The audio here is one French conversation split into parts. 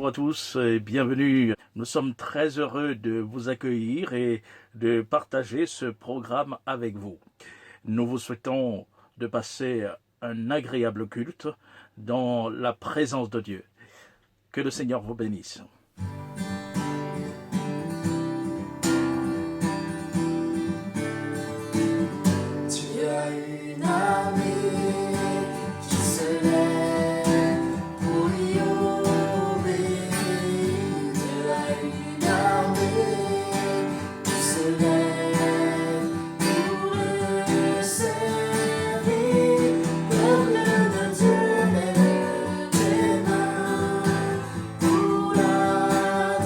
bonjour à tous et bienvenue. Nous sommes très heureux de vous accueillir et de partager ce programme avec vous. Nous vous souhaitons de passer un agréable culte dans la présence de Dieu. Que le Seigneur vous bénisse. Tu as une armée qui se lève pour lui obéir. Tu as une armée qui se lève pour le servir. Peuple de Dieu, lève tes mains pour l'adorer.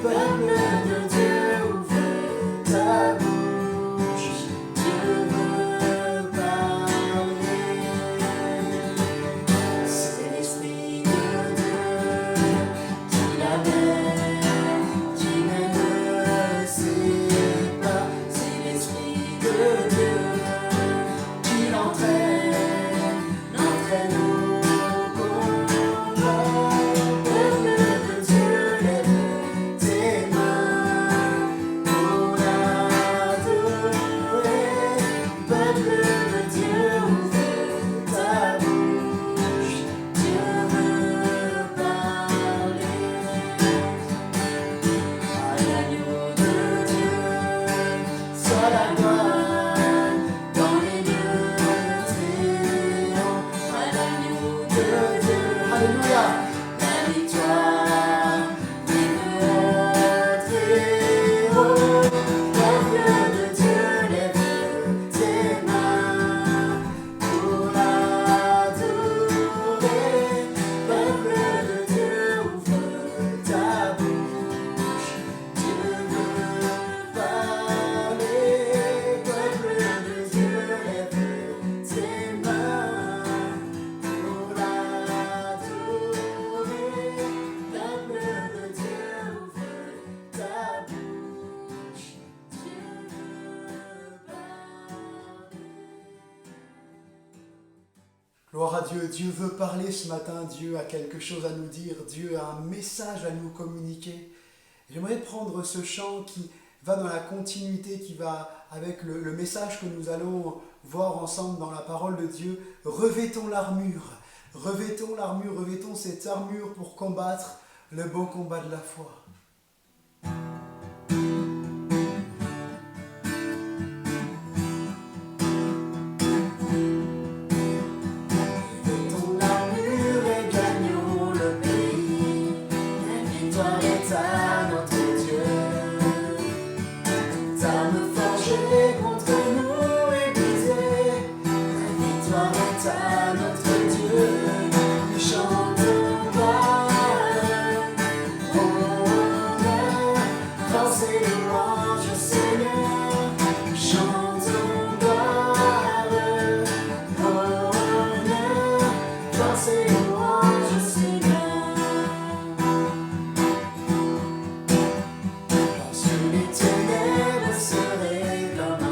Peuple de Dieu, ouvre ta bouche. Dieu veut parler. C'est l'Esprit de Dieu qui l'amène, qui ne sait pas. C'est l'Esprit de Dieu qui l'entraîne au combat. Peuple de Dieu, lève tes mains pour l'adorer. Peuple de Dieu, ouvre ta bouche. Dieu veut parler. À l'agneau de Dieu soit la gloire dans les lieux triomphes. À l'agneau de Dieu, alléluia, la victoire vive très haut. Peuple de Dieu, lève tes mains pour l'adorer. Peuple de Dieu, ouvre ta bouche. Dieu veut parler. Peuple de Dieu, lève tes mains pour l'adorer. Peuple de Dieu, ouvre ta bouche. Dieu veut parler. Gloire à Dieu, Dieu veut parler ce matin, Dieu a quelque chose à nous dire, Dieu a un message à nous communiquer. J'aimerais prendre ce chant qui va dans la continuité, qui va avec le message que nous allons voir ensemble dans la parole de Dieu. Revêtons l'armure, revêtons cette armure pour combattre le bon combat de la foi. Ton armure et gagnons le pays. La victoire est à notre Dieu. Toute arme forgée contre nous est brisée. La victoire est à notre Dieu. Nous chantons gloire, honneur, force et louange au Seigneur. Nous chantons gloire, honneur, force et louange au Seigneur. Lorsque les ténèbres se réclament,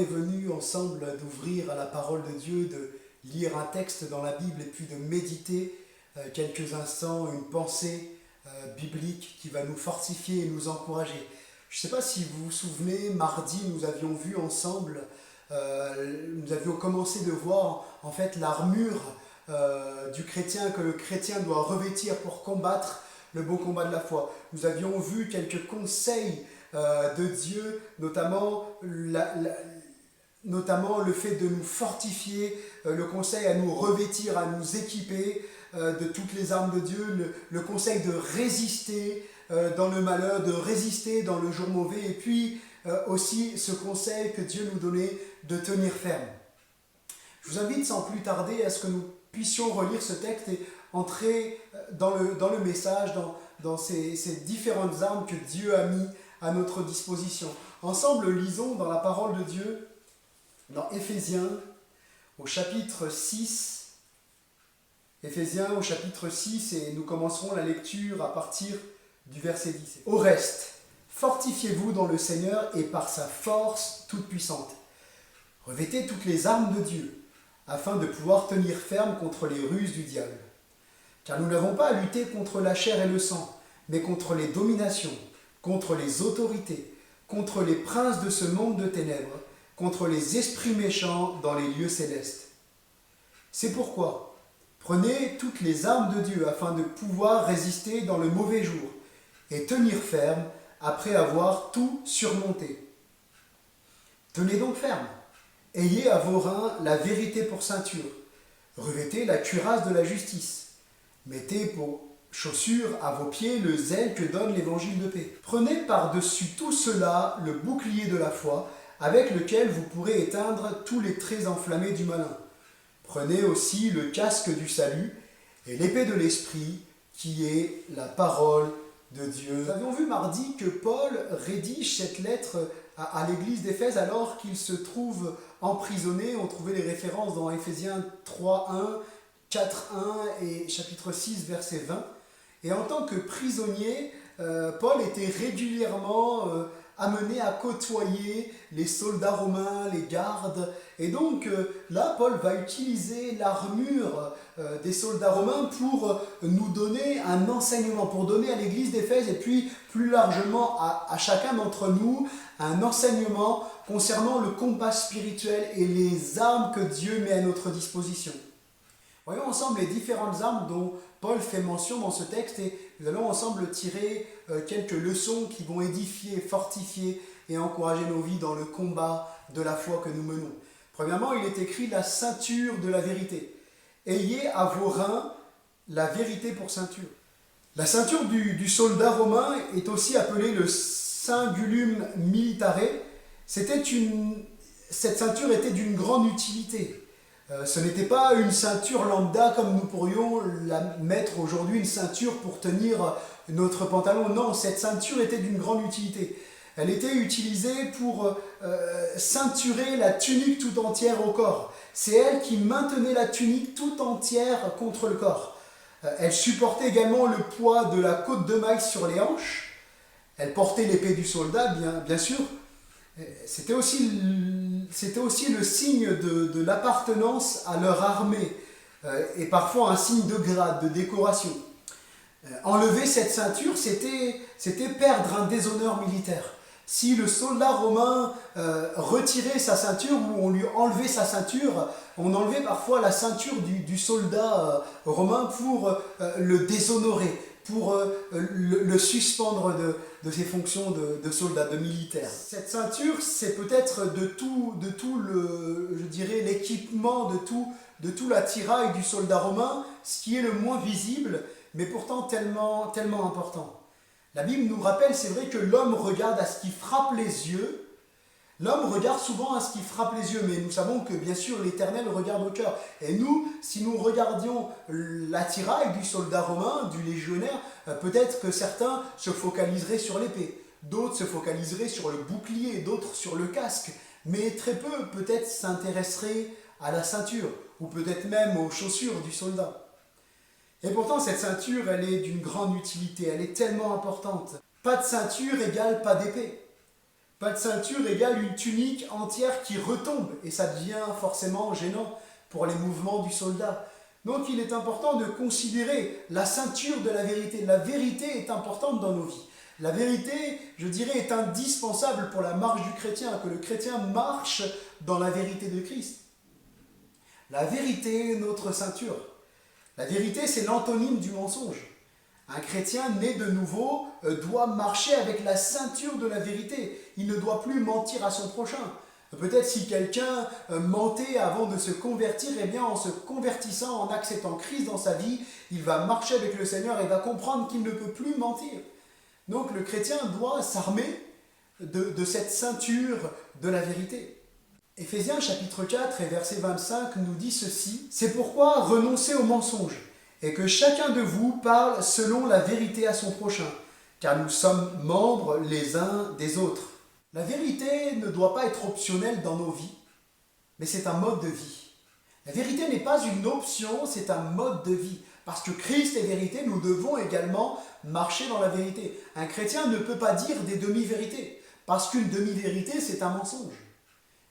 venu ensemble d'ouvrir à la parole de Dieu, de lire un texte dans la Bible et puis de méditer quelques instants, une pensée biblique qui va nous fortifier et nous encourager. Je ne sais pas si vous vous souvenez, mardi, nous avions vu ensemble, nous avions commencé de voir en fait l'armure du chrétien que le chrétien doit revêtir pour combattre le bon combat de la foi. Nous avions vu quelques conseils de Dieu, notamment le fait de nous fortifier, le conseil à nous revêtir, à nous équiper de toutes les armes de Dieu, le conseil de résister dans le malheur, de résister dans le jour mauvais, et puis aussi ce conseil que Dieu nous donnait de tenir ferme. Je vous invite sans plus tarder à ce que nous puissions relire ce texte et entrer dans le message, dans ces différentes armes que Dieu a mis à notre disposition. Ensemble, lisons dans la parole de Dieu, dans Éphésiens, au chapitre 6, Éphésiens au chapitre 6, et nous commencerons la lecture à partir du verset 10. Au reste, fortifiez-vous dans le Seigneur et par sa force toute puissante. Revêtez toutes les armes de Dieu, afin de pouvoir tenir ferme contre les ruses du diable. Car nous n'avons pas à lutter contre la chair et le sang, mais contre les dominations, contre les autorités, contre les princes de ce monde de ténèbres, contre les esprits méchants dans les lieux célestes. C'est pourquoi, prenez toutes les armes de Dieu afin de pouvoir résister dans le mauvais jour et tenir ferme après avoir tout surmonté. Tenez donc ferme. Ayez à vos reins la vérité pour ceinture. Revêtez la cuirasse de la justice. Mettez pour chaussure à vos pieds le zèle que donne l'évangile de paix. Prenez par-dessus tout cela le bouclier de la foi, avec lequel vous pourrez éteindre tous les traits enflammés du malin. Prenez aussi le casque du salut et l'épée de l'esprit, qui est la parole de Dieu. Nous avions vu mardi que Paul rédige cette lettre à l'église d'Éphèse alors qu'il se trouve emprisonné. On trouvait les références dans Éphésiens 3.1, 4.1 et chapitre 6, verset 20. Et en tant que prisonnier, Paul était régulièrement amené à côtoyer les soldats romains, les gardes. Et donc là, Paul va utiliser l'armure des soldats romains pour nous donner un enseignement, pour donner à l'église d'Éphèse et puis plus largement à chacun d'entre nous un enseignement concernant le combat spirituel et les armes que Dieu met à notre disposition. Voyons ensemble les différentes armes dont Paul fait mention dans ce texte et nous allons ensemble tirer quelques leçons qui vont édifier, fortifier et encourager nos vies dans le combat de la foi que nous menons. Premièrement, il est écrit la ceinture de la vérité. Ayez à vos reins la vérité pour ceinture. La ceinture du soldat romain est aussi appelée le cingulum militare. Cette ceinture était d'une grande utilité. Ce n'était pas une ceinture lambda comme nous pourrions la mettre aujourd'hui, une ceinture pour tenir notre pantalon. Non, cette ceinture était d'une grande utilité. Elle était utilisée pour ceinturer la tunique tout entière au corps. C'est elle qui maintenait la tunique tout entière contre le corps. Elle supportait également le poids de la côte de maille sur les hanches. Elle portait l'épée du soldat, bien sûr. C'était aussi le signe de l'appartenance à leur armée et parfois un signe de grade, de décoration. Enlever cette ceinture, c'était perdre un déshonneur militaire. Si le soldat romain retirait sa ceinture ou on lui enlevait sa ceinture, on enlevait parfois la ceinture du soldat romain pour le déshonorer, pour le suspendre de ses fonctions de soldat, de militaire. Cette ceinture, c'est peut-être de tout l'équipement, de tout l'attirail du soldat romain, ce qui est le moins visible, mais pourtant tellement important. La Bible nous rappelle, c'est vrai que l'homme regarde à ce qui frappe les yeux. L'homme regarde souvent à ce qui frappe les yeux, mais nous savons que bien sûr l'Éternel regarde au cœur. Et nous, si nous regardions l'attirail du soldat romain, du légionnaire, peut-être que certains se focaliseraient sur l'épée, d'autres se focaliseraient sur le bouclier, d'autres sur le casque, mais très peu peut-être s'intéresseraient à la ceinture, ou peut-être même aux chaussures du soldat. Et pourtant, cette ceinture, elle est d'une grande utilité, elle est tellement importante. Pas de ceinture égale pas d'épée. Pas de ceinture égale une tunique entière qui retombe et ça devient forcément gênant pour les mouvements du soldat. Donc il est important de considérer la ceinture de la vérité. La vérité est importante dans nos vies. La vérité, je dirais, est indispensable pour la marche du chrétien, que le chrétien marche dans la vérité de Christ. La vérité est notre ceinture. La vérité, c'est l'antonyme du mensonge. Un chrétien né de nouveau doit marcher avec la ceinture de la vérité. Il ne doit plus mentir à son prochain. Peut-être si quelqu'un mentait avant de se convertir, eh bien en se convertissant, en acceptant Christ dans sa vie, il va marcher avec le Seigneur et va comprendre qu'il ne peut plus mentir. Donc le chrétien doit s'armer de cette ceinture de la vérité. Éphésiens chapitre 4 et verset 25 nous dit ceci: « C'est pourquoi renoncez au mensonge, et que chacun de vous parle selon la vérité à son prochain, car nous sommes membres les uns des autres. » La vérité ne doit pas être optionnelle dans nos vies, mais c'est un mode de vie. La vérité n'est pas une option, c'est un mode de vie. Parce que Christ est vérité, nous devons également marcher dans la vérité. Un chrétien ne peut pas dire des demi-vérités, parce qu'une demi-vérité, c'est un mensonge.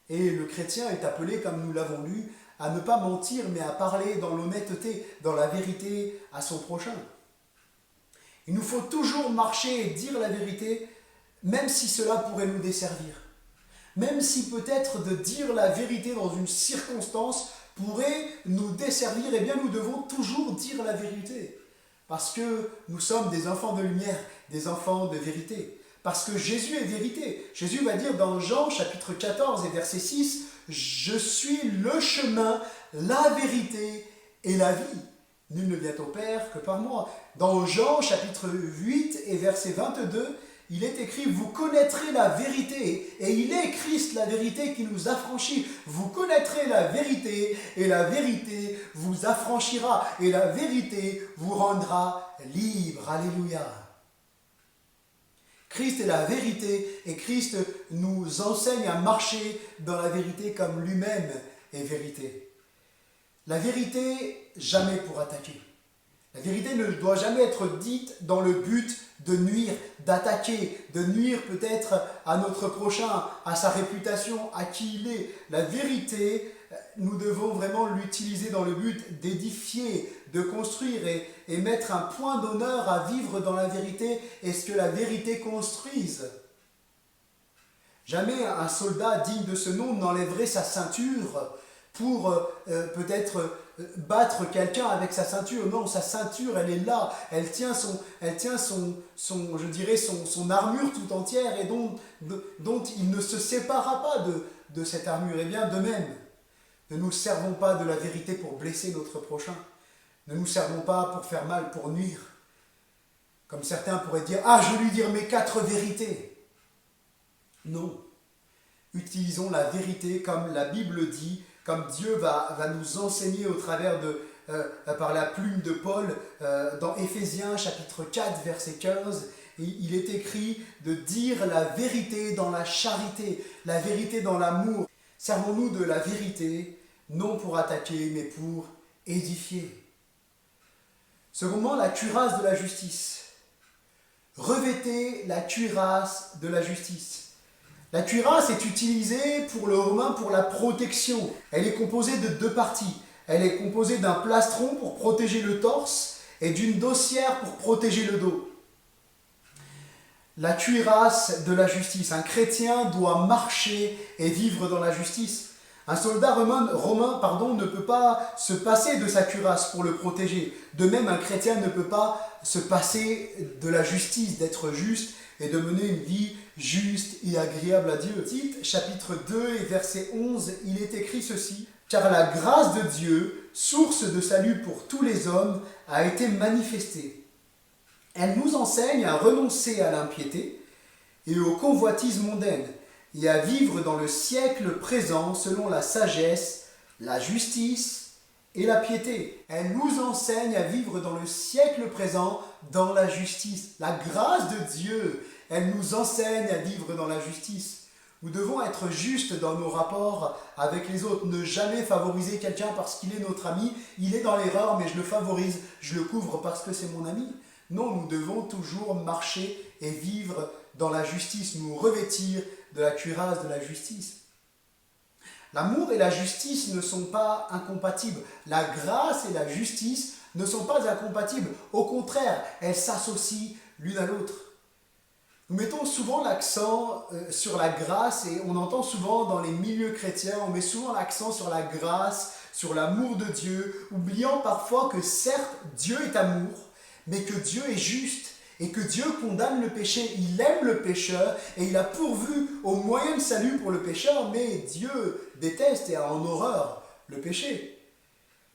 Et le chrétien est appelé, comme nous l'avons lu, à ne pas mentir, mais à parler dans l'honnêteté, dans la vérité à son prochain. Il nous faut toujours marcher et dire la vérité, même si cela pourrait nous desservir. Même si peut-être de dire la vérité dans une circonstance pourrait nous desservir, eh bien nous devons toujours dire la vérité. Parce que nous sommes des enfants de lumière, des enfants de vérité. Parce que Jésus est vérité. Jésus va dire dans Jean chapitre 14 et verset 6, « Je suis le chemin, la vérité et la vie. Nul ne vient au Père que par moi. » Dans Jean chapitre 8 et verset 22, il est écrit « Vous connaîtrez la vérité » et il est Christ la vérité qui nous affranchit. Vous connaîtrez la vérité et la vérité vous affranchira et la vérité vous rendra libre. Alléluia. Christ est la vérité et Christ nous enseigne à marcher dans la vérité comme lui-même est vérité. La vérité, jamais pour attaquer. La vérité ne doit jamais être dite dans le but de nuire, d'attaquer, de nuire peut-être à notre prochain, à sa réputation, à qui il est. La vérité, nous devons vraiment l'utiliser dans le but d'édifier, de construire et mettre un point d'honneur à vivre dans la vérité et ce que la vérité construise. Jamais un soldat digne de ce nom n'enlèverait sa ceinture pour peut-être battre quelqu'un avec sa ceinture. Non, sa ceinture, elle est là, elle tient son armure tout entière et dont il ne se séparera pas de cette armure. Et bien de même, ne nous servons pas de la vérité pour blesser notre prochain. Ne nous servons pas pour faire mal, pour nuire. Comme certains pourraient dire, « Ah, je vais lui dire mes 4 vérités. » Non. Utilisons la vérité comme la Bible dit, comme Dieu va nous enseigner au travers par la plume de Paul, dans Éphésiens chapitre 4, verset 15, il est écrit de dire la vérité dans la charité, la vérité dans l'amour. Servons-nous de la vérité, non pour attaquer, mais pour édifier. Secondement, la cuirasse de la justice. Revêtez la cuirasse de la justice. La cuirasse est utilisée pour le Romain pour la protection. Elle est composée de 2 parties. Elle est composée d'un plastron pour protéger le torse et d'une dossière pour protéger le dos. La cuirasse de la justice. Un chrétien doit marcher et vivre dans la justice. Un soldat romain ne peut pas se passer de sa cuirasse pour le protéger. De même, un chrétien ne peut pas se passer de la justice, d'être juste et de mener une vie juste et agréable à Dieu. Tite, chapitre 2 et verset 11, il est écrit ceci. « Car la grâce de Dieu, source de salut pour tous les hommes, a été manifestée. Elle nous enseigne à renoncer à l'impiété et aux convoitises mondaines, et à vivre dans le siècle présent selon la sagesse, la justice et la piété. » Elle nous enseigne à vivre dans le siècle présent dans la justice. La grâce de Dieu, elle nous enseigne à vivre dans la justice. Nous devons être justes dans nos rapports avec les autres, ne jamais favoriser quelqu'un parce qu'il est notre ami. Il est dans l'erreur, mais je le favorise, je le couvre parce que c'est mon ami. Non, nous devons toujours marcher et vivre dans la justice, nous revêtir de la cuirasse de la justice. L'amour et la justice ne sont pas incompatibles. La grâce et la justice ne sont pas incompatibles. Au contraire, elles s'associent l'une à l'autre. Nous mettons souvent l'accent sur la grâce et on entend souvent dans les milieux chrétiens, on met souvent l'accent sur la grâce, sur l'amour de Dieu, oubliant parfois que certes, Dieu est amour, mais que Dieu est juste et que Dieu condamne le péché. Il aime le pécheur et il a pourvu au moyen de salut pour le pécheur, mais Dieu déteste et a en horreur le péché.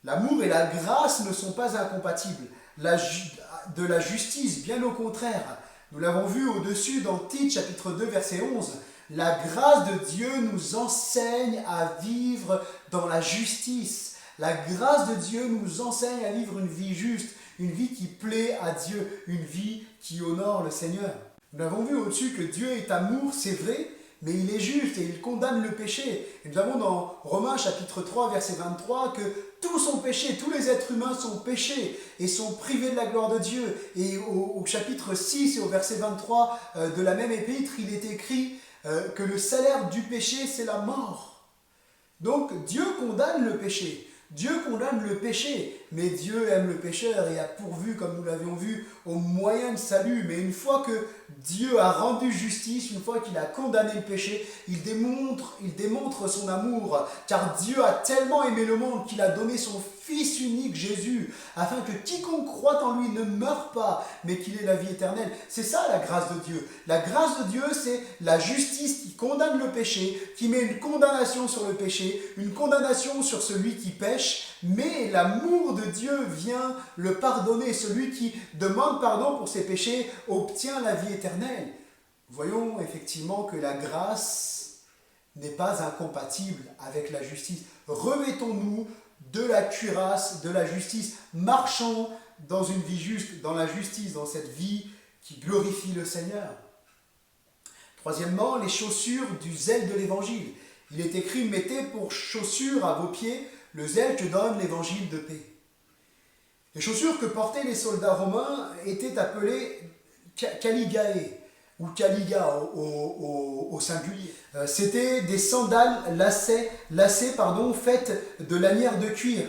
L'amour et la grâce ne sont pas incompatibles. De la justice, bien au contraire. Nous l'avons vu au-dessus dans Tite, chapitre 2, verset 11. La grâce de Dieu nous enseigne à vivre dans la justice. La grâce de Dieu nous enseigne à vivre une vie juste, une vie qui plaît à Dieu, une vie qui honore le Seigneur. Nous avons vu au-dessus que Dieu est amour, c'est vrai, mais il est juste et il condamne le péché. Et nous avons dans Romains chapitre 3, verset 23, que tous sont péchés, tous les êtres humains sont péchés et sont privés de la gloire de Dieu. Et au chapitre 6 et au verset 23 de la même épître, il est écrit que le salaire du péché, c'est la mort. Donc Dieu condamne le péché. Dieu condamne le péché, mais Dieu aime le pécheur et a pourvu, comme nous l'avions vu, au moyen de salut. Mais une fois que Dieu a rendu justice, une fois qu'il a condamné le péché, il démontre son amour. Car Dieu a tellement aimé le monde qu'il a donné son Fils unique, Jésus, afin que quiconque croit en lui ne meure pas, mais qu'il ait la vie éternelle. C'est ça la grâce de Dieu. La grâce de Dieu, c'est la justice qui condamne le péché, qui met une condamnation sur le péché, une condamnation sur celui qui pêche, mais l'amour de Dieu vient le pardonner. Celui qui demande pardon pour ses péchés obtient la vie éternelle. Voyons effectivement que la grâce n'est pas incompatible avec la justice. Revêtons-nous de la cuirasse, de la justice. Marchons dans une vie juste, dans la justice, dans cette vie qui glorifie le Seigneur. Troisièmement, les chaussures du zèle de l'évangile. Il est écrit, mettez pour chaussures à vos pieds le zèle que donne l'évangile de paix. Les chaussures que portaient les soldats romains étaient appelées caligae, ou caliga au singulier. C'était des sandales lacées, faites de lanières de cuir.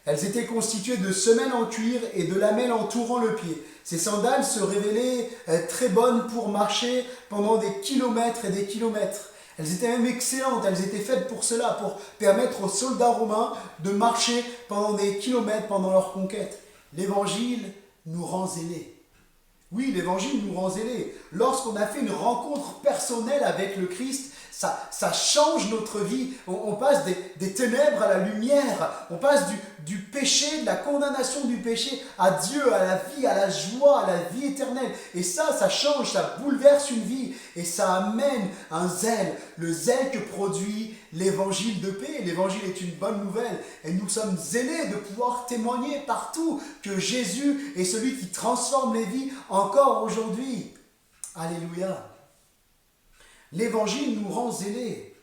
Elles étaient constituées de semelles en cuir et de lamelles entourant le pied. Ces sandales se révélaient très bonnes pour marcher pendant des kilomètres et des kilomètres. Elles étaient même excellentes, elles étaient faites pour cela, pour permettre aux soldats romains de marcher pendant des kilomètres pendant leur conquête. L'Évangile nous rend zélés. Oui, l'Évangile nous rend zélés. Lorsqu'on a fait une rencontre personnelle avec le Christ, ça change notre vie. On passe des ténèbres à la lumière. On passe du péché, de la condamnation du péché à Dieu, à la vie, à la joie, à la vie éternelle. Et ça change, ça bouleverse une vie. Et ça amène un zèle, le zèle que produit l'Évangile de paix. L'Évangile est une bonne nouvelle. Et nous sommes zélés de pouvoir témoigner partout que Jésus est celui qui transforme les vies encore aujourd'hui. Alléluia. L'Évangile nous rend zélés.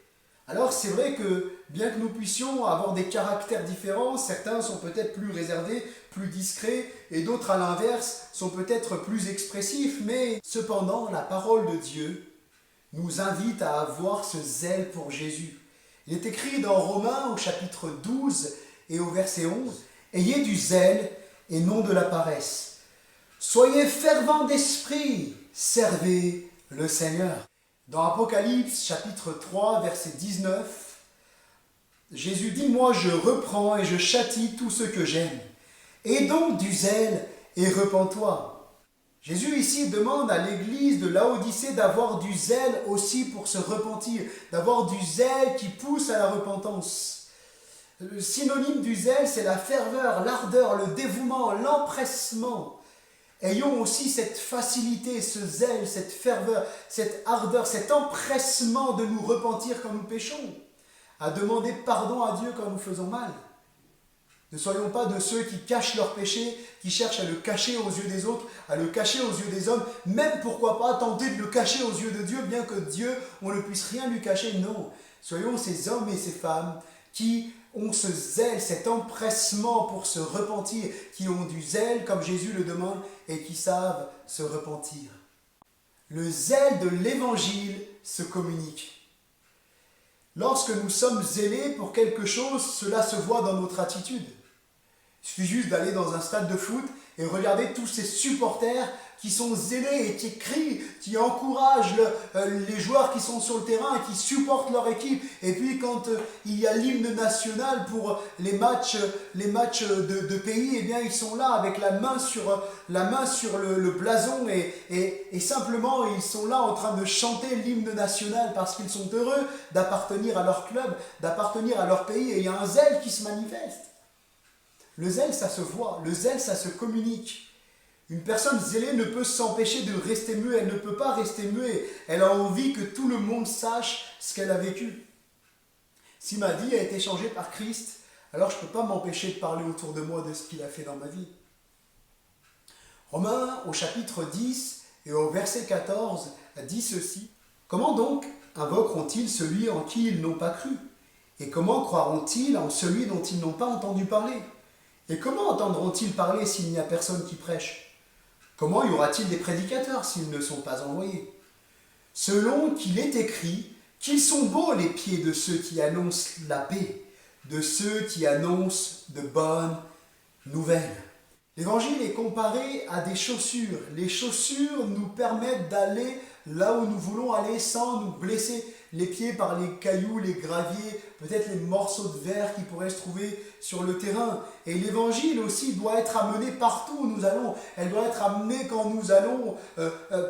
Alors c'est vrai que bien que nous puissions avoir des caractères différents, certains sont peut-être plus réservés, plus discrets, et d'autres à l'inverse sont peut-être plus expressifs, mais cependant la parole de Dieu nous invite à avoir ce zèle pour Jésus. Il est écrit dans Romains au chapitre 12 et au verset 11, « Ayez du zèle et non de la paresse. Soyez fervents d'esprit, servez le Seigneur. » Dans Apocalypse, chapitre 3, verset 19, Jésus dit « Moi je reprends et je châtie tous ceux que j'aime. Aie donc du zèle et repens-toi. » Jésus ici demande à l'église de Laodicée d'avoir du zèle aussi pour se repentir, d'avoir du zèle qui pousse à la repentance. Le synonyme du zèle, c'est la ferveur, l'ardeur, le dévouement, l'empressement. Ayons aussi cette facilité, ce zèle, cette ferveur, cette ardeur, cet empressement de nous repentir quand nous péchons, à demander pardon à Dieu quand nous faisons mal. Ne soyons pas de ceux qui cachent leur péché, qui cherchent à le cacher aux yeux des autres, à le cacher aux yeux des hommes, même pourquoi pas tenter de le cacher aux yeux de Dieu, bien que Dieu, on ne puisse rien lui cacher. Non, soyons ces hommes et ces femmes qui ont ce zèle, cet empressement pour se repentir, qui ont du zèle comme Jésus le demande et qui savent se repentir. Le zèle de l'Évangile se communique. Lorsque nous sommes zélés pour quelque chose, cela se voit dans notre attitude. Il suffit juste d'aller dans un stade de foot et regarder tous ces supporters qui sont zélés et qui crient, qui encouragent les joueurs qui sont sur le terrain et qui supportent leur équipe. Et puis quand il y a l'hymne national pour les matchs de pays, eh bien ils sont là avec la main sur le blason et simplement ils sont là en train de chanter l'hymne national parce qu'ils sont heureux d'appartenir à leur club, d'appartenir à leur pays, et il y a un zèle qui se manifeste. Le zèle, ça se voit, le zèle, ça se communique. Une personne zélée ne peut s'empêcher de rester muette, elle ne peut pas rester muette. Elle a envie que tout le monde sache ce qu'elle a vécu. Si ma vie a été changée par Christ, alors je ne peux pas m'empêcher de parler autour de moi de ce qu'il a fait dans ma vie. Romains, au chapitre 10 et au verset 14, dit ceci. Comment donc invoqueront-ils celui en qui ils n'ont pas cru? Et comment croiront-ils en celui dont ils n'ont pas entendu parler? Et comment entendront-ils parler s'il n'y a personne qui prêche? Comment y aura-t-il des prédicateurs s'ils ne sont pas envoyés? Selon qu'il est écrit, qu'ils sont beaux les pieds de ceux qui annoncent la paix, de ceux qui annoncent de bonnes nouvelles. L'évangile est comparé à des chaussures. Les chaussures nous permettent d'aller là où nous voulons aller sans nous blesser les pieds par les cailloux, les graviers, peut-être les morceaux de verre qui pourraient se trouver sur le terrain. Et l'évangile aussi doit être amené partout où nous allons. Elle doit être amenée quand nous allons,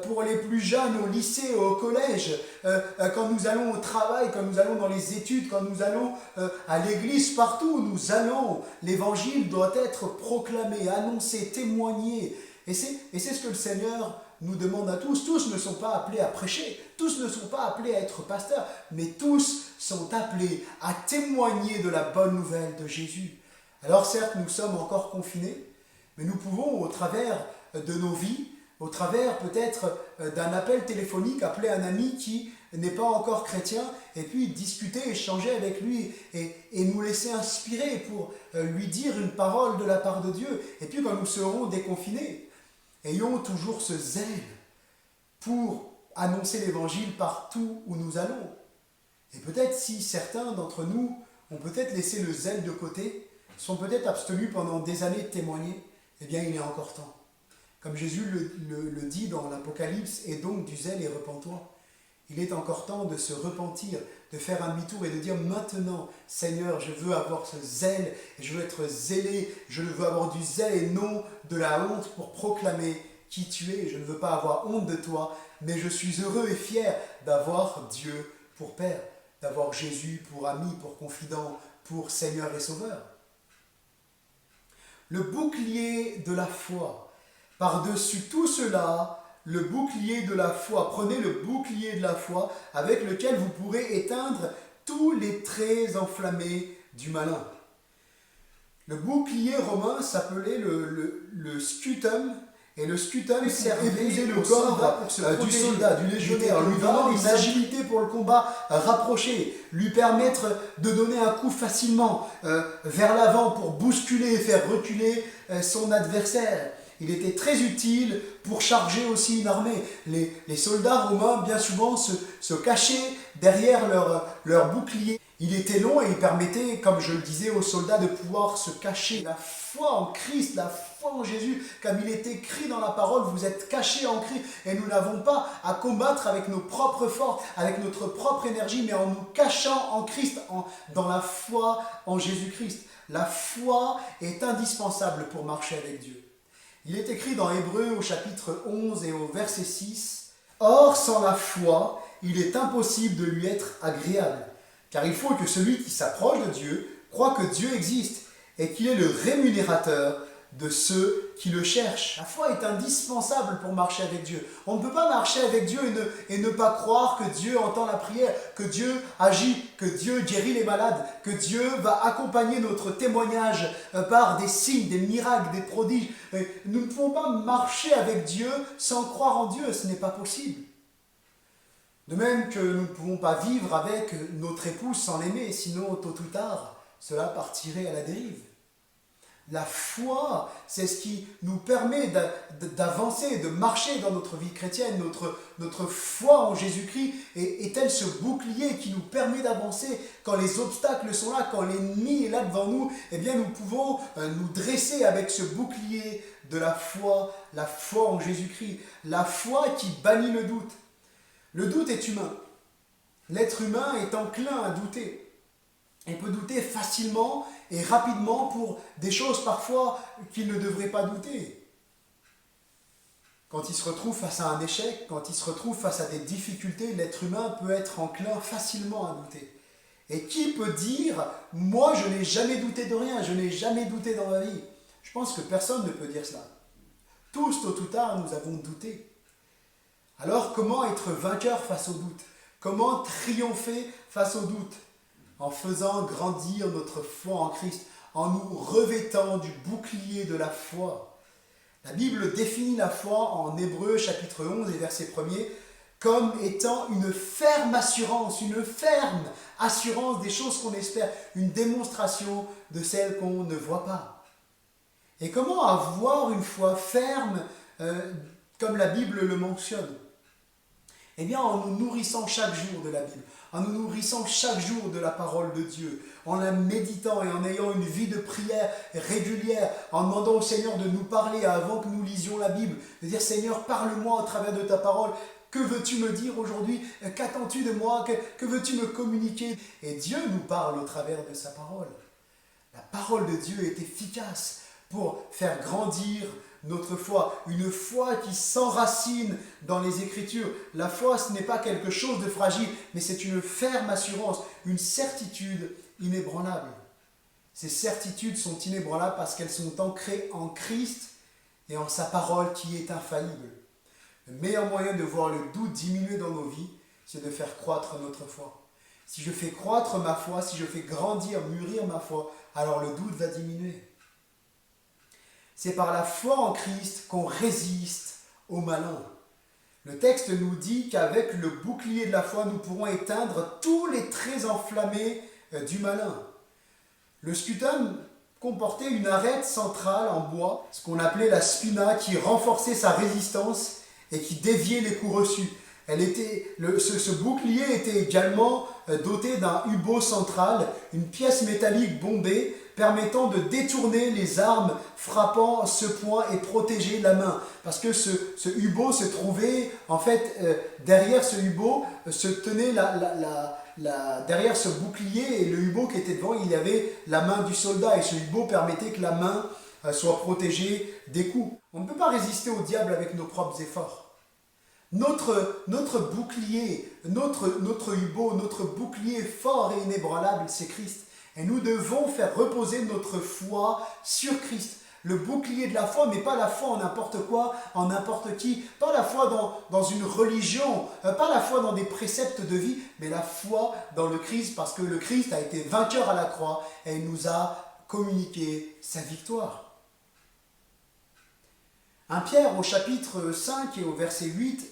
pour les plus jeunes, au lycée, au collège, quand nous allons au travail, quand nous allons dans les études, quand nous allons à l'église, partout où nous allons. L'évangile doit être proclamé, annoncé, témoigné. Et c'est ce que le Seigneur nous demande à tous. Tous ne sont pas appelés à prêcher, tous ne sont pas appelés à être pasteurs, mais tous sont appelés à témoigner de la bonne nouvelle de Jésus. Alors certes, nous sommes encore confinés, mais nous pouvons, au travers de nos vies, au travers peut-être d'un appel téléphonique, appeler un ami qui n'est pas encore chrétien, et puis discuter, échanger avec lui, et nous laisser inspirer pour lui dire une parole de la part de Dieu. Et puis quand nous serons déconfinés, ayons toujours ce zèle pour annoncer l'évangile partout où nous allons. Et peut-être si certains d'entre nous ont peut-être laissé le zèle de côté, sont peut-être abstenus pendant des années de témoigner, eh bien il est encore temps. Comme Jésus le dit dans l'Apocalypse, et donc du zèle et repens-toi. Il est encore temps de se repentir, de faire un demi-tour et de dire maintenant, Seigneur, je veux avoir ce zèle, et je veux être zélé, je veux avoir du zèle et non de la honte pour proclamer qui tu es. Je ne veux pas avoir honte de toi, mais je suis heureux et fier d'avoir Dieu pour Père, d'avoir Jésus pour ami, pour confident, pour Seigneur et Sauveur. Le bouclier de la foi. Par-dessus tout cela, le bouclier de la foi. Prenez le bouclier de la foi avec lequel vous pourrez éteindre tous les traits enflammés du malin. Le bouclier romain s'appelait le scutum, et le scutum servait épouser le corps du soldat, du légionnaire, lui donnant une agilité pour le combat rapproché, lui permettre de donner un coup facilement vers l'avant pour bousculer et faire reculer son adversaire. Il était très utile pour charger aussi une armée. Les soldats romains, bien souvent, se cachaient derrière leur bouclier. Il était long et il permettait, comme je le disais, aux soldats de pouvoir se cacher. La foi en Christ, la foi en Jésus, comme il est écrit dans la parole, vous êtes cachés en Christ. Et nous n'avons pas à combattre avec nos propres forces, avec notre propre énergie, mais en nous cachant en Christ, dans la foi en Jésus-Christ. La foi est indispensable pour marcher avec Dieu. Il est écrit dans Hébreux au chapitre 11 et au verset 6, « Or, sans la foi, il est impossible de lui être agréable, car il faut que celui qui s'approche de Dieu croit que Dieu existe et qu'il est le rémunérateur de ceux qui le cherchent. » La foi est indispensable pour marcher avec Dieu. On ne peut pas marcher avec Dieu et ne pas croire que Dieu entend la prière, que Dieu agit, que Dieu guérit les malades, que Dieu va accompagner notre témoignage par des signes, des miracles, des prodiges. Nous ne pouvons pas marcher avec Dieu sans croire en Dieu, ce n'est pas possible. De même que nous ne pouvons pas vivre avec notre épouse sans l'aimer, sinon tôt ou tard, cela partirait à la dérive. La foi, c'est ce qui nous permet d'avancer, de marcher dans notre vie chrétienne. Notre foi en Jésus-Christ est-elle ce bouclier qui nous permet d'avancer quand les obstacles sont là, quand l'ennemi est là devant nous. Eh bien, nous pouvons nous dresser avec ce bouclier de la foi en Jésus-Christ. La foi qui bannit le doute. Le doute est humain. L'être humain est enclin à douter. Il peut douter facilement et rapidement pour des choses parfois qu'il ne devrait pas douter. Quand il se retrouve face à un échec, quand il se retrouve face à des difficultés, l'être humain peut être enclin facilement à douter. Et qui peut dire « Moi, je n'ai jamais douté de rien, je n'ai jamais douté dans ma vie ». Je pense que personne ne peut dire cela. Tous, tôt ou tard, nous avons douté. Alors, comment être vainqueur face au doute? Comment triompher face au doute? En faisant grandir notre foi en Christ, en nous revêtant du bouclier de la foi. La Bible définit la foi en Hébreux chapitre 11 et verset 1er comme étant une ferme assurance des choses qu'on espère, une démonstration de celles qu'on ne voit pas. Et comment avoir une foi ferme comme la Bible le mentionne? Eh bien, en nous nourrissant chaque jour de la Bible, en nous nourrissant chaque jour de la parole de Dieu, en la méditant et en ayant une vie de prière régulière, en demandant au Seigneur de nous parler avant que nous lisions la Bible, de dire « Seigneur, parle-moi au travers de ta parole, que veux-tu me dire aujourd'hui? Qu'attends-tu de moi? Que veux-tu me communiquer ?» Et Dieu nous parle au travers de sa parole. La parole de Dieu est efficace pour faire grandir notre foi, une foi qui s'enracine dans les Écritures. La foi, ce n'est pas quelque chose de fragile, mais c'est une ferme assurance, une certitude inébranlable. Ces certitudes sont inébranlables parce qu'elles sont ancrées en Christ et en sa parole qui est infaillible. Le meilleur moyen de voir le doute diminuer dans nos vies, c'est de faire croître notre foi. Si je fais croître ma foi, si je fais grandir, mûrir ma foi, alors le doute va diminuer. C'est par la foi en Christ qu'on résiste au malin. Le texte nous dit qu'avec le bouclier de la foi, nous pourrons éteindre tous les traits enflammés du malin. Le scutum comportait une arête centrale en bois, ce qu'on appelait la spina, qui renforçait sa résistance et qui déviait les coups reçus. Ce bouclier était également doté d'un hubot central, une pièce métallique bombée, permettant de détourner les armes frappant ce point et protéger la main. Parce que ce hubot se trouvait, en fait, derrière ce hubot, se tenait derrière ce bouclier, et le hubot qui était devant, il y avait la main du soldat, et ce hubot permettait que la main soit protégée des coups. On ne peut pas résister au diable avec nos propres efforts. Notre bouclier, notre hubot, notre bouclier fort et inébranlable, c'est Christ. Et nous devons faire reposer notre foi sur Christ. Le bouclier de la foi, mais pas la foi en n'importe quoi, en n'importe qui, pas la foi dans une religion, pas la foi dans des préceptes de vie, mais la foi dans le Christ, parce que le Christ a été vainqueur à la croix et il nous a communiqué sa victoire. 1 Pierre au chapitre 5 et au verset 8,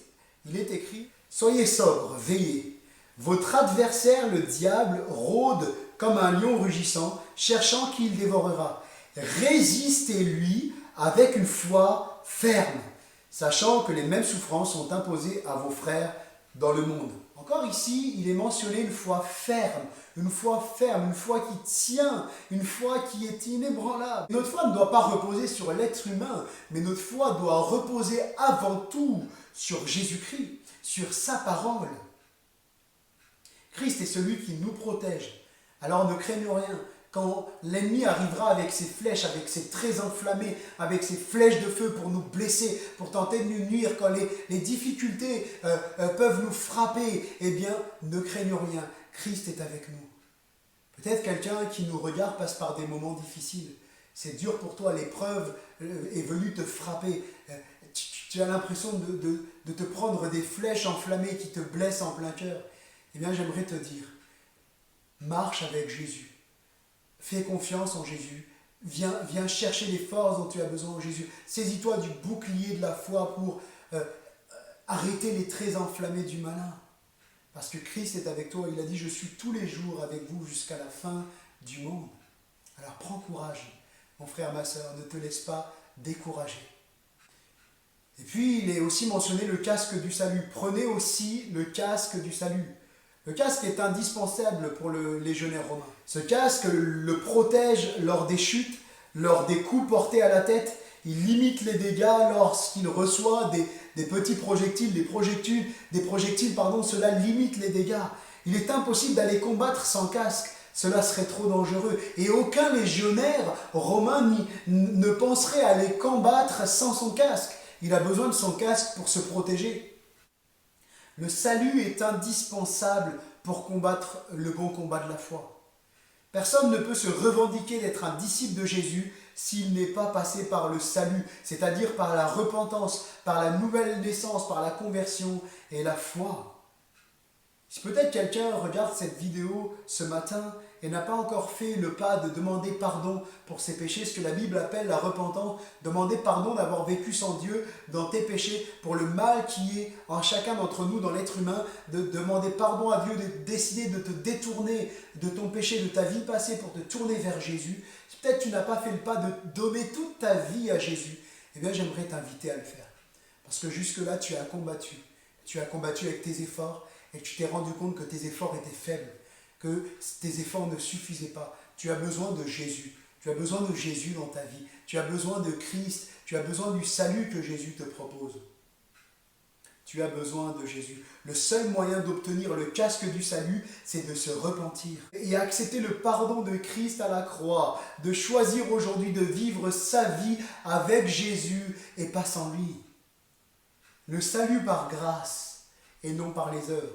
il est écrit « Soyez sobres, veillez. Votre adversaire, le diable, rôde comme un lion rugissant, cherchant qui il dévorera. Résistez-lui avec une foi ferme, sachant que les mêmes souffrances sont imposées à vos frères dans le monde. » Encore ici, il est mentionné une foi ferme, une foi qui tient, une foi qui est inébranlable. Notre foi ne doit pas reposer sur l'être humain, mais notre foi doit reposer avant tout sur Jésus-Christ, sur sa parole. Christ est celui qui nous protège. Alors ne craignons rien. Quand l'ennemi arrivera avec ses flèches, avec ses traits enflammés, avec ses flèches de feu pour nous blesser, pour tenter de nous nuire, quand les difficultés peuvent nous frapper, eh bien, ne craignons rien. Christ est avec nous. Peut-être quelqu'un qui nous regarde passe par des moments difficiles. C'est dur pour toi, l'épreuve est venue te frapper. Tu as l'impression de te prendre des flèches enflammées qui te blessent en plein cœur. Eh bien, j'aimerais te dire, marche avec Jésus. Fais confiance en Jésus. Viens chercher les forces dont tu as besoin en Jésus. Saisis-toi du bouclier de la foi pour arrêter les traits enflammés du malin. Parce que Christ est avec toi. Il a dit, je suis tous les jours avec vous jusqu'à la fin du monde. Alors prends courage. Mon frère, ma sœur, ne te laisse pas décourager. Et puis, il est aussi mentionné le casque du salut. Prenez aussi le casque du salut. Le casque est indispensable pour le légionnaire romain. Ce casque le protège lors des chutes, lors des coups portés à la tête. Il limite les dégâts lorsqu'il reçoit des petits projectiles, des projectiles, cela limite les dégâts. Il est impossible d'aller combattre sans casque. Cela serait trop dangereux. Et aucun légionnaire romain ne penserait à aller combattre sans son casque. Il a besoin de son casque pour se protéger. Le salut est indispensable pour combattre le bon combat de la foi. Personne ne peut se revendiquer d'être un disciple de Jésus s'il n'est pas passé par le salut, c'est-à-dire par la repentance, par la nouvelle naissance, par la conversion et la foi. Si peut-être quelqu'un regarde cette vidéo ce matin et n'a pas encore fait le pas de demander pardon pour ses péchés, ce que la Bible appelle la repentance, demander pardon d'avoir vécu sans Dieu dans tes péchés, pour le mal qui est en chacun d'entre nous, dans l'être humain, de demander pardon à Dieu, de décider de te détourner de ton péché, de ta vie passée pour te tourner vers Jésus. Si peut-être tu n'as pas fait le pas de donner toute ta vie à Jésus, eh bien j'aimerais t'inviter à le faire. Parce que jusque-là, tu as combattu. Tu as combattu avec tes efforts et tu t'es rendu compte que tes efforts étaient faibles, que tes efforts ne suffisaient pas. Tu as besoin de Jésus. Tu as besoin de Jésus dans ta vie. Tu as besoin de Christ. Tu as besoin du salut que Jésus te propose. Tu as besoin de Jésus. Le seul moyen d'obtenir le casque du salut, c'est de se repentir et accepter le pardon de Christ à la croix, de choisir aujourd'hui de vivre sa vie avec Jésus et pas sans lui. Le salut par grâce et non par les œuvres.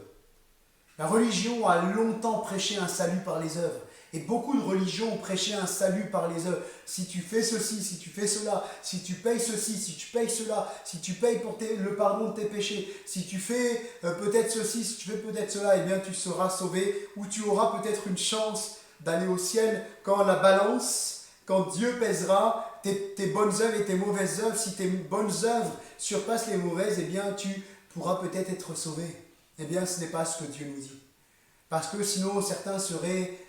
La religion a longtemps prêché un salut par les œuvres. Et beaucoup de religions ont prêché un salut par les œuvres. Si tu fais ceci, si tu fais cela, si tu payes ceci, si tu payes cela, si tu payes pour le pardon de tes péchés, si tu fais peut-être ceci, si tu fais peut-être cela, eh bien tu seras sauvé, ou tu auras peut-être une chance d'aller au ciel quand la balance, quand Dieu pèsera tes bonnes œuvres et tes mauvaises œuvres. Si tes bonnes œuvres surpassent les mauvaises, eh bien tu pourras peut-être être sauvé. Eh bien ce n'est pas ce que Dieu nous dit. Parce que sinon certains seraient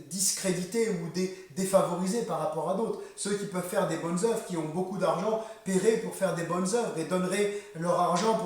discrédités ou défavorisés par rapport à d'autres. Ceux qui peuvent faire des bonnes œuvres, qui ont beaucoup d'argent, paieraient pour faire des bonnes œuvres et donneraient leur argent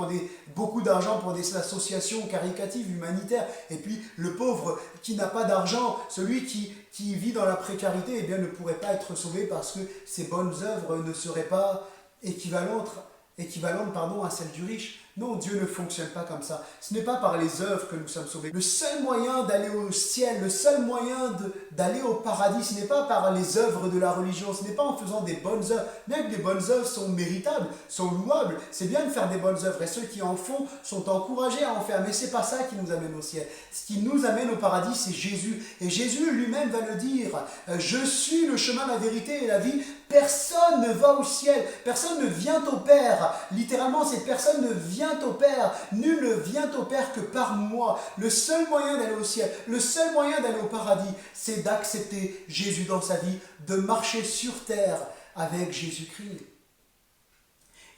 beaucoup d'argent pour des associations caritatives, humanitaires. Et puis le pauvre qui n'a pas d'argent, celui qui vit dans la précarité, eh bien, ne pourrait pas être sauvé parce que ses bonnes œuvres ne seraient pas équivalentes à celles du riche. Non, Dieu ne fonctionne pas comme ça. Ce n'est pas par les œuvres que nous sommes sauvés. Le seul moyen d'aller au ciel, le seul moyen d'aller au paradis, ce n'est pas par les œuvres de la religion, ce n'est pas en faisant des bonnes œuvres. Bien que des bonnes œuvres sont méritables, sont louables, c'est bien de faire des bonnes œuvres. Et ceux qui en font sont encouragés à en faire. Mais ce n'est pas ça qui nous amène au ciel. Ce qui nous amène au paradis, c'est Jésus. Et Jésus lui-même va le dire. Je suis le chemin, la vérité et la vie. Personne ne va au ciel. Personne ne vient au Père. Littéralement, cette personne ne vient au Père. Nul ne vient au Père que par moi. Le seul moyen d'aller au ciel, le seul moyen d'aller au paradis, c'est d'accepter Jésus dans sa vie, de marcher sur terre avec Jésus-Christ.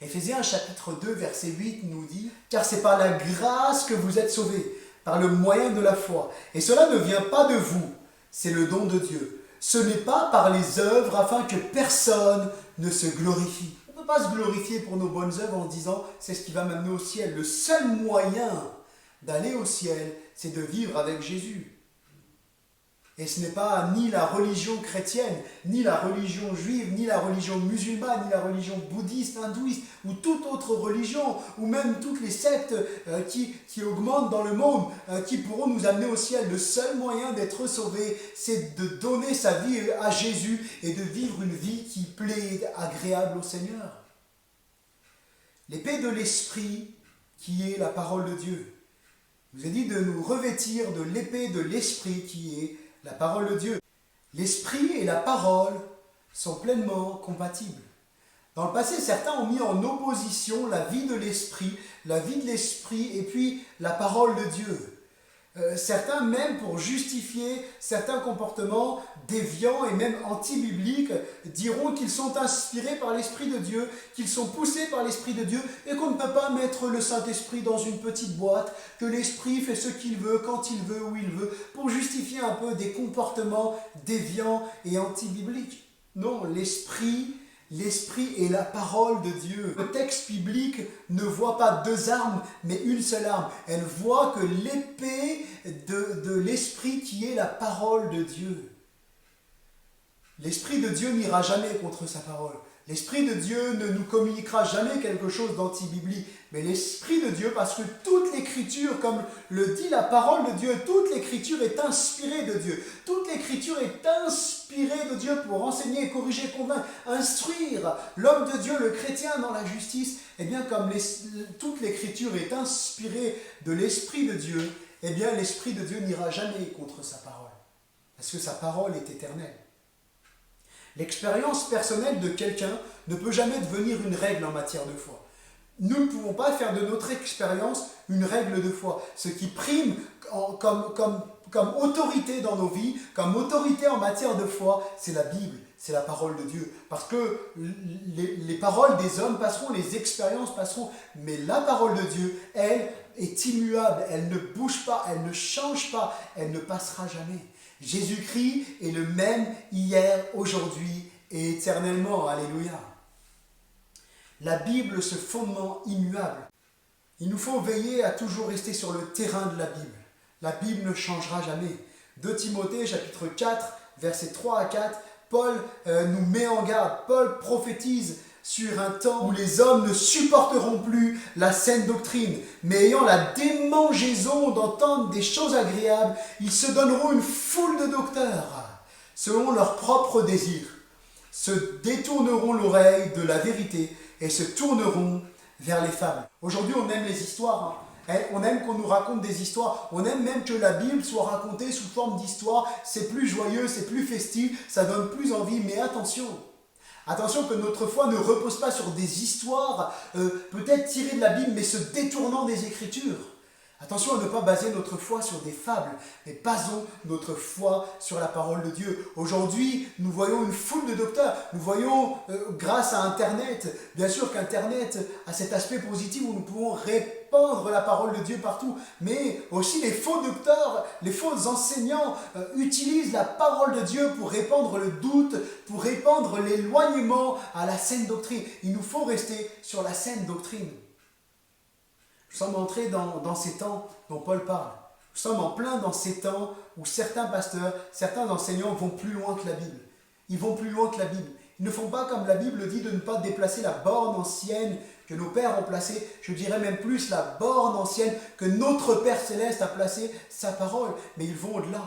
Éphésiens chapitre 2, verset 8 nous dit « Car c'est par la grâce que vous êtes sauvés, par le moyen de la foi. Et cela ne vient pas de vous, c'est le don de Dieu. Ce n'est pas par les œuvres afin que personne ne se glorifie. » On ne peut pas se glorifier pour nos bonnes œuvres en disant « c'est ce qui va m'amener au ciel ». Le seul moyen d'aller au ciel, c'est de vivre avec Jésus. Et ce n'est pas ni la religion chrétienne, ni la religion juive, ni la religion musulmane, ni la religion bouddhiste, hindouiste, ou toute autre religion, ou même toutes les sectes qui augmentent dans le monde, qui pourront nous amener au ciel. Le seul moyen d'être sauvé, c'est de donner sa vie à Jésus et de vivre une vie qui plaît, agréable au Seigneur. L'épée de l'Esprit, qui est la parole de Dieu. Il nous est dit de nous revêtir de l'épée de l'Esprit, qui est la parole de Dieu. L'esprit et la parole sont pleinement compatibles. Dans le passé, certains ont mis en opposition la vie de l'esprit et puis la parole de Dieu. Certains, même pour justifier certains comportements déviants et même anti-bibliques, diront qu'ils sont inspirés par l'Esprit de Dieu, qu'ils sont poussés par l'Esprit de Dieu et qu'on ne peut pas mettre le Saint-Esprit dans une petite boîte, que l'Esprit fait ce qu'il veut, quand il veut, où il veut, pour justifier un peu des comportements déviants et anti-bibliques. Non, l'esprit est la parole de Dieu. Le texte biblique ne voit pas deux armes, mais une seule arme. Elle voit que l'épée de l'esprit qui est la parole de Dieu. L'Esprit de Dieu n'ira jamais contre sa parole. L'Esprit de Dieu ne nous communiquera jamais quelque chose d'anti-biblique. Mais l'Esprit de Dieu, parce que toute l'Écriture, comme le dit la parole de Dieu, toute l'Écriture est inspirée de Dieu. Toute l'Écriture est inspirée de Dieu pour enseigner, corriger, convaincre, instruire l'homme de Dieu, le chrétien dans la justice. Eh bien, comme toute l'Écriture est inspirée de l'Esprit de Dieu, eh bien, l'Esprit de Dieu n'ira jamais contre sa parole. Parce que sa parole est éternelle. L'expérience personnelle de quelqu'un ne peut jamais devenir une règle en matière de foi. Nous ne pouvons pas faire de notre expérience une règle de foi. Ce qui prime comme autorité dans nos vies, comme autorité en matière de foi, c'est la Bible, c'est la parole de Dieu. Parce que les paroles des hommes passeront, les expériences passeront, mais la parole de Dieu, elle, est immuable, elle ne bouge pas, elle ne change pas, elle ne passera jamais. Jésus-Christ est le même hier, aujourd'hui et éternellement. Alléluia. La Bible, ce fondement immuable. Il nous faut veiller à toujours rester sur le terrain de la Bible. La Bible ne changera jamais. 2 Timothée, chapitre 4, versets 3 à 4, Paul nous met en garde. Paul prophétise sur un temps où les hommes ne supporteront plus la saine doctrine, mais ayant la démangeaison d'entendre des choses agréables, ils se donneront une foule de docteurs, selon leurs propres désirs, se détourneront l'oreille de la vérité et se tourneront vers les fables. Aujourd'hui, on aime les histoires, on aime qu'on nous raconte des histoires, on aime même que la Bible soit racontée sous forme d'histoire, c'est plus joyeux, c'est plus festif, ça donne plus envie, mais attention, que notre foi ne repose pas sur des histoires peut-être tirées de la Bible, mais se détournant des Écritures. Attention à ne pas baser notre foi sur des fables, mais basons notre foi sur la parole de Dieu. Aujourd'hui, nous voyons une foule de docteurs, nous voyons grâce à Internet, bien sûr qu'Internet a cet aspect positif où nous pouvons répandre la parole de Dieu partout, mais aussi les faux docteurs, les faux enseignants utilisent la parole de Dieu pour répandre le doute, pour répandre l'éloignement à la saine doctrine. Il nous faut rester sur la saine doctrine. Nous sommes entrés dans ces temps dont Paul parle. Nous sommes en plein dans ces temps où certains pasteurs, certains enseignants vont plus loin que la Bible. Ils vont plus loin que la Bible. Ils ne font pas comme la Bible dit de ne pas déplacer la borne ancienne que nos pères ont placée. Je dirais même plus la borne ancienne que notre Père Céleste a placée, sa parole. Mais ils vont au-delà.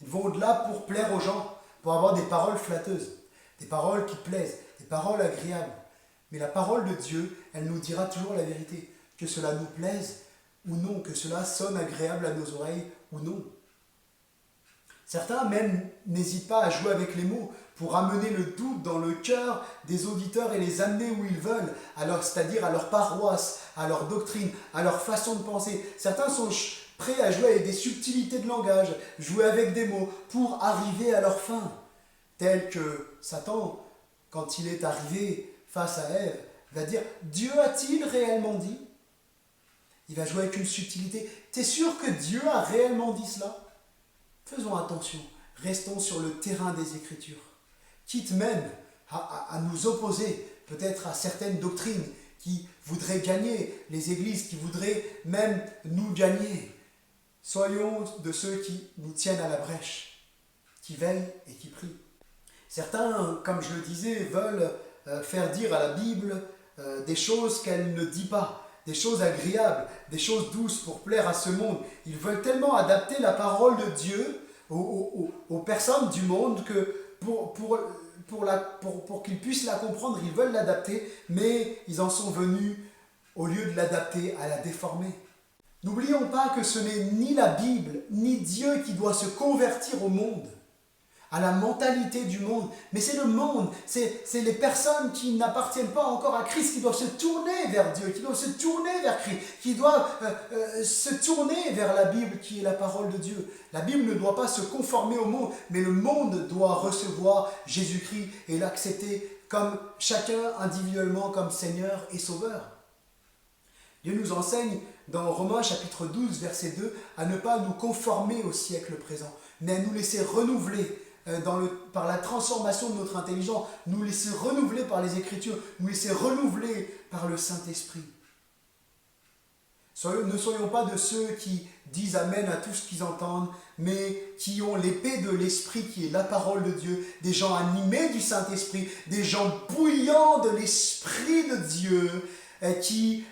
Ils vont au-delà pour plaire aux gens, pour avoir des paroles flatteuses, des paroles qui plaisent, des paroles agréables. Mais la parole de Dieu, elle nous dira toujours la vérité. Que cela nous plaise ou non, que cela sonne agréable à nos oreilles ou non. Certains même n'hésitent pas à jouer avec les mots pour amener le doute dans le cœur des auditeurs et les amener où ils veulent, c'est-à-dire à leur paroisse, à leur doctrine, à leur façon de penser. Certains sont prêts à jouer avec des subtilités de langage, jouer avec des mots pour arriver à leur fin. Tel que Satan, quand il est arrivé face à Ève, va dire « Dieu a-t-il réellement dit ?» Il va jouer avec une subtilité. T'es sûr que Dieu a réellement dit cela? Faisons attention. Restons sur le terrain des Écritures. Quitte même à nous opposer peut-être à certaines doctrines qui voudraient gagner les églises, qui voudraient même nous gagner. Soyons de ceux qui nous tiennent à la brèche, qui veillent et qui prient. Certains, comme je le disais, veulent faire dire à la Bible des choses qu'elle ne dit pas. Des choses agréables, des choses douces pour plaire à ce monde. Ils veulent tellement adapter la parole de Dieu aux personnes du monde que pour qu'ils puissent la comprendre, ils veulent l'adapter, mais ils en sont venus, au lieu de l'adapter, à la déformer. N'oublions pas que ce n'est ni la Bible, ni Dieu qui doit se convertir au monde, à la mentalité du monde, mais c'est le monde, c'est les personnes qui n'appartiennent pas encore à Christ qui doivent se tourner vers Dieu, qui doivent se tourner vers Christ, qui doivent se tourner vers la Bible qui est la parole de Dieu. La Bible ne doit pas se conformer au monde, mais le monde doit recevoir Jésus-Christ et l'accepter comme chacun individuellement comme Seigneur et Sauveur. Dieu nous enseigne dans Romains chapitre 12, verset 2, à ne pas nous conformer au siècle présent, mais à nous laisser renouveler par la transformation de notre intelligence, nous laisser renouveler par les Écritures, nous laisser renouveler par le Saint-Esprit. Ne soyons pas de ceux qui disent Amen à tout ce qu'ils entendent, mais qui ont l'épée de l'Esprit qui est la parole de Dieu, des gens animés du Saint-Esprit, des gens bouillants de l'Esprit de Dieu, qui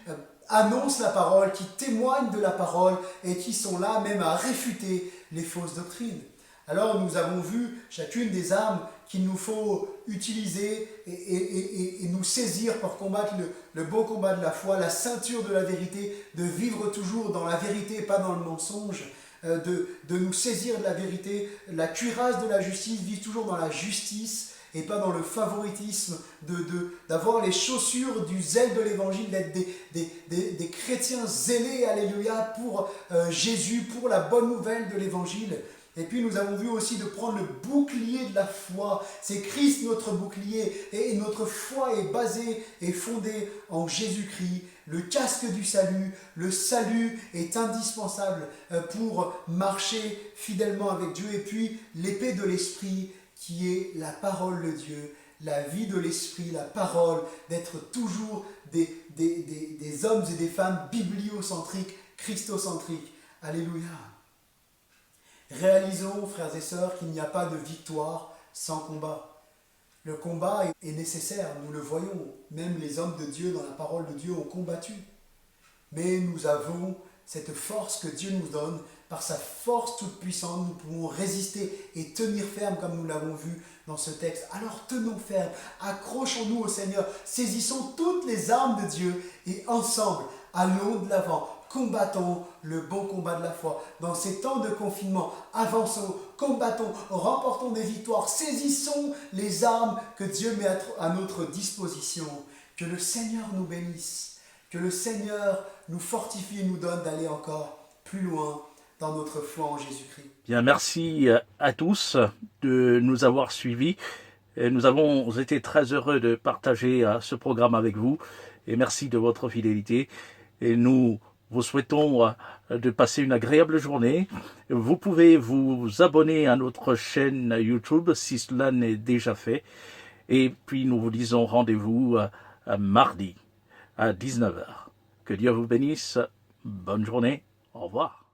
annoncent la parole, qui témoignent de la parole et qui sont là même à réfuter les fausses doctrines. Alors nous avons vu chacune des armes qu'il nous faut utiliser et nous saisir pour combattre le beau combat de la foi, la ceinture de la vérité, de vivre toujours dans la vérité et pas dans le mensonge, de nous saisir de la vérité, la cuirasse de la justice, vivre toujours dans la justice et pas dans le favoritisme, d'avoir les chaussures du zèle de l'évangile, d'être des chrétiens zélés, alléluia, pour Jésus, pour la bonne nouvelle de l'évangile. Et puis nous avons vu aussi de prendre le bouclier de la foi. C'est Christ notre bouclier et notre foi est basée et fondée en Jésus-Christ. Le casque du salut, le salut est indispensable pour marcher fidèlement avec Dieu. Et puis l'épée de l'esprit qui est la parole de Dieu, la vie de l'esprit, la parole, d'être toujours des hommes et des femmes bibliocentriques, christocentriques. Alléluia. Réalisons, frères et sœurs, qu'il n'y a pas de victoire sans combat. Le combat est nécessaire, nous le voyons. Même les hommes de Dieu, dans la parole de Dieu, ont combattu. Mais nous avons cette force que Dieu nous donne. Par sa force toute puissante, nous pouvons résister et tenir ferme, comme nous l'avons vu dans ce texte. Alors tenons ferme, accrochons-nous au Seigneur, saisissons toutes les armes de Dieu et ensemble, allons de l'avant. Combattons le bon combat de la foi. Dans ces temps de confinement, avançons, combattons, remportons des victoires, saisissons les armes que Dieu met à notre disposition. Que le Seigneur nous bénisse, que le Seigneur nous fortifie et nous donne d'aller encore plus loin dans notre foi en Jésus-Christ. Bien, merci à tous de nous avoir suivis. Et nous avons été très heureux de partager ce programme avec vous et merci de votre fidélité. Et nous vous souhaitons de passer une agréable journée. Vous pouvez vous abonner à notre chaîne YouTube si cela n'est déjà fait. Et puis nous vous disons rendez-vous mardi à 19h. Que Dieu vous bénisse. Bonne journée. Au revoir.